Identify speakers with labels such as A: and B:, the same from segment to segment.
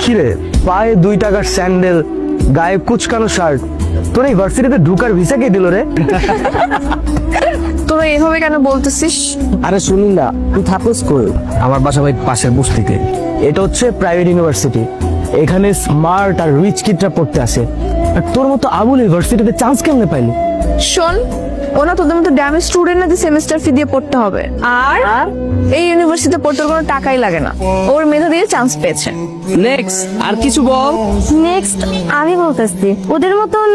A: কিরে, পায়ে 2 টাকার স্যান্ডেল, গায়ে কুচকানো শার্ট, তোর এই ভার্সিটিতে ঢুকার ভিসা কে দিল রে?
B: তোরা এভাবে কেন বলতেছিস?
A: আরে শুনুন না, তুই থাকোস কই? আমার বাসা ভাই পাশের বস্তিতে। এটা হচ্ছে প্রাইভেট ইউনিভার্সিটি, এখানে স্মার্ট আর রিচ কিডরা পড়তে আসে। আর তোর মতো আবুল ইউনিভার্সিটিতে চান্স কেমনে পাইলি?
B: শোন, ওনা তোদের মতো ড্যামেজ স্টুডেন্ট না যে সেমিস্টার ফি দিয়ে পড়তে হবে। আর এই ইউনিভার্সিটিতে পড়তে ওর কোনো টাকাই লাগে না, ওর মেধা দিয়ে চান্স পেয়েছে।
C: নেক্সট আর কিছু বল।
D: নেক্সট আমি বলতেছি, ওদের মতন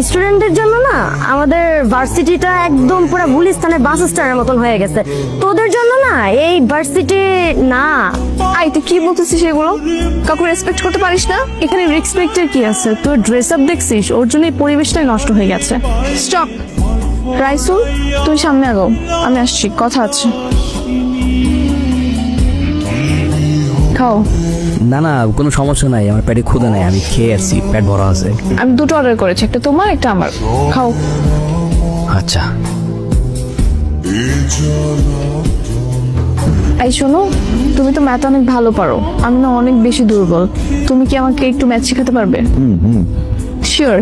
D: স্টুডেন্টদের জন্য না আমাদের ভার্সিটিটা একদম পুরো গুলিস্তানের বাস স্ট্যান্ডের মতন হয়ে গেছে। তোদের জন্য না এই ভার্সিটি না।
B: আই তুই কি বলতেছিস এগুলো? কাউকে রেসপেক্ট করতে পারিস না? এখানে রেসপেক্টের কি আছে? তোর ড্রেস আপ দেখছিস, ওর জন্য এই পরিবেশটাই নষ্ট হয়ে গেছে। স্টপ রাইসুল, তুই সামনে আগাও, আমি আসছি, কথা আছে। খাও।
C: না না, কোনো সমস্যা নাই, আমার পেটে ক্ষুধা নাই, আমি খেয়ে আসছি, পেট ভরা আছে।
B: আমি দুটো অর্ডার করেছি, একটা তোমার একটা আমার। খাও।
C: আচ্ছা।
B: এই শোনো, তুমি তো ম্যাথ অনেক ভালো পারো, আমি না অনেক বেশি দুর্বল। তুমি কি আমাকে একটু ম্যাথ শেখাতে পারবে? শিওর?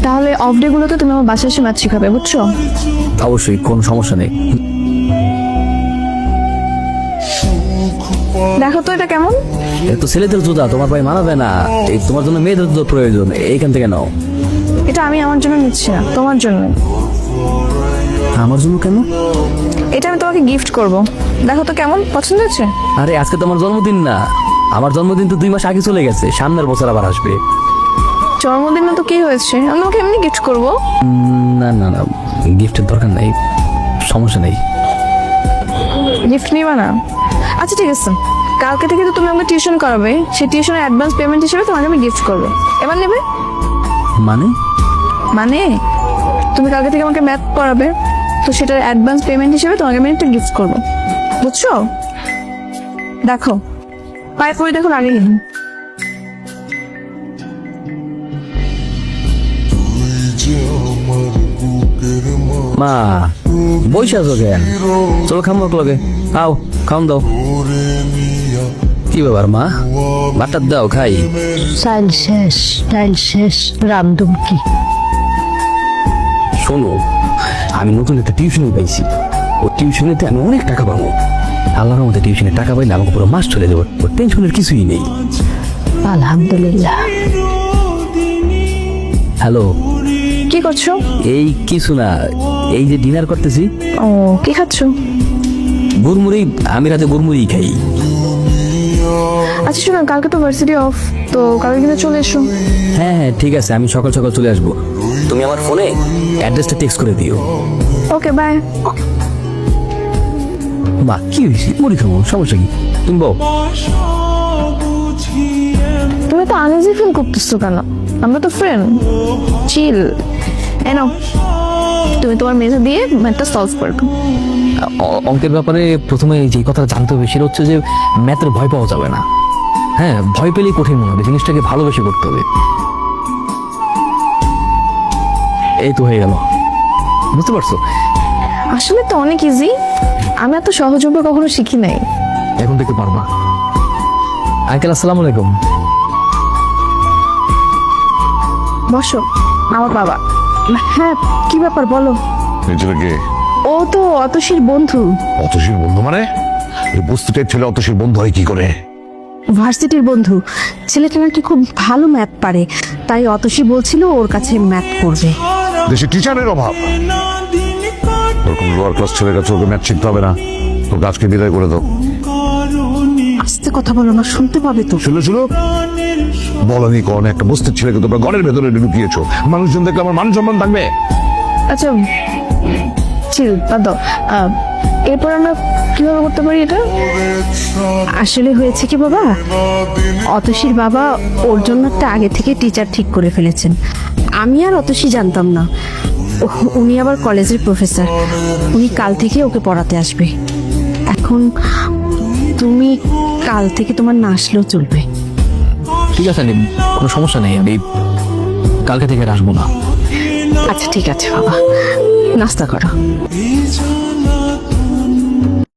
B: তাহলে অফ ডে গুলোতে তুমি আমার বাসায় এসে ম্যাথ শেখাবে, বুঝছো?
C: অবশ্যই, কোনো সমস্যা নেই।
B: দেখো তো এটা কেমন।
C: এটা তো ছেলেদের জুতা, তোমার ভাই মানাবে না, এই তোমার জন্য মেয়েদের জুতো প্রয়োজন, এইখান থেকে নাও।
B: এটা আমি আমার জন্য নিচ্ছি না, তোমার জন্য।
C: আমার জন্য কেন?
B: এটা আমি তোমাকে গিফট করব, দেখো তো কেমন, পছন্দ হচ্ছে?
C: আরে আজকে তো আমার জন্মদিন না, আমার জন্মদিন তো 2 মাস আগে চলে গেছে, সামনের বছর আবার আসবে।
B: জন্মদিনে তো কি হয়েছে, আমি তোমাকে এমনি গিফট করব।
C: না না না, গিফটের দরকার নেই, সমস্যা নেই।
B: গিফট নিবা না? আচ্ছা ঠিক আছে, কালকে থেকে তো তুমি আমাকে টিউশন করাবে, সেই টিউশনের অ্যাডভান্স পেমেন্ট হিসেবে তোমাকে আমি গিফট করবো। এবার নেবে?
C: মানে?
B: মানে তুমি কালকে থেকে আমাকে ম্যাথ পড়াবে, তো সেটার অ্যাডভান্স পেমেন্ট হিসেবে তোমাকে আমি একটা গিফট করবো, বুঝছো? দেখো পায়ে পরে দেখো, আগে
C: মা বইসা আছো কেন? চলো খামো লগে, খাও, খাওন দাও। কি ব্যাপার মা, ভাতটা দাও খাই।
D: টাইল শেষ রামদুম কি?
C: শোনো, আমি নতুন একটা টিউশনি পাইছি, ও টিউশনিতে আমি অনেক টাকা পাবো। আল্লাহর মধ্যে টিউশনে টাকা পাইলে আমাকে পুরো মাস চলে দেবো, ওর টেনশনের কিছুই নেই।
D: আলহামদুলিল্লাহ।
C: হ্যালো,
B: কি করছো?
C: এই কিছু না, এই যে ডিনার করতেছি।
B: ও, কি খাচ্ছো?
C: গুড়মুড়ি, আমি রাতে গুড়মুড়ি খাই।
B: আচ্ছা শোনো, কালকে তো ভার্সিটি অফ, তো কালকে কিন্তু চলে এসো।
C: হ্যাঁ হ্যাঁ ঠিক আছে, আমি সকাল সকাল চলে আসবো, তুমি আমার ফোনে অ্যাড্রেসটা টেক্সট করে দিও।
B: Okay bye.
C: মা কি হয়েছে, মুড়ি খাবো, সমস্যা কি? তুমি বল।
B: তুমি তো আনইজি ফিল করতেছো কেন? আমরা তো ফ্রেন্ড, চিল। এনো, তুমি তোমার মেধা দিয়ে ম্যাথটা সলভ করবে।
C: অঙ্কের ব্যাপারে প্রথমে যে কথাটা জানতে হবে সেটা হচ্ছে যে ম্যাথের ভয় পাওয়া যাবে না। হ্যাঁ, ভয় পেলেই কঠিন মনে হবে, জিনিসটাকে ভালোবেসে করতে হবে। এই তো হয়ে গেল, বুঝতে পারছো?
B: আসলে তো অনেক ইজি, আমি এত সহজভাবে কখনো শিখি নাই।
C: এখন থেকে পারবা। আঙ্কেল আসসালামু আলাইকুম।
B: বসো, আমার বাবা। হ্যাঁ, কি ব্যাপার বলো।
E: এই ছেলেকে
B: ও তো অতসীর বন্ধু।
E: অতসীর বন্ধু মানে? এই বস্তুটার ছেলে অতসীর বন্ধু হয় কি করে?
D: ভার্সিটির বন্ধু, ছেলেটা নাকি খুব ভালো ম্যাথ পারে, তাই অতসী বলছিল ওর কাছে ম্যাথ করবে।
E: দেশে টিচারের অভাব, ওরকম লোয়ার ক্লাস ছেলের কাছে ওকে ম্যাথ শিখতে হবে না, তোর গাছকে বিদায় করে দাও।
D: আস্তে কথা বলো না, শুনতে পাবে তো।
E: শুনো শুনো, বলনি কোন একটা বস্তির ছেলেকে তোমরা ঘরের ভেতরে ঢুকিয়েছো, মানুষজন দেখলে আমার মান সম্মান থাকবে?
B: আচ্ছা চিল, বাদ দাও। এরপর আমরা কিভাবে করতে পারি এটা?
D: আসলে হয়েছে কি বাবা, অতসীর বাবা ওর জন্য একটা আগে থেকে টিচার ঠিক করে ফেলেছেন। আমি আর অতসী জানতাম না, উনি আবার কলেজের প্রফেসর, উনি কাল থেকে ওকে পড়াতে আসবে। এখন তুমি কাল থেকে তোমার না আসলেও চলবে।
C: ঠিক আছে, কোনো সমস্যা নেই, আমি কালকে থেকে আর আসবো না।
D: আচ্ছা ঠিক আছে বাবা, নাস্তা করো।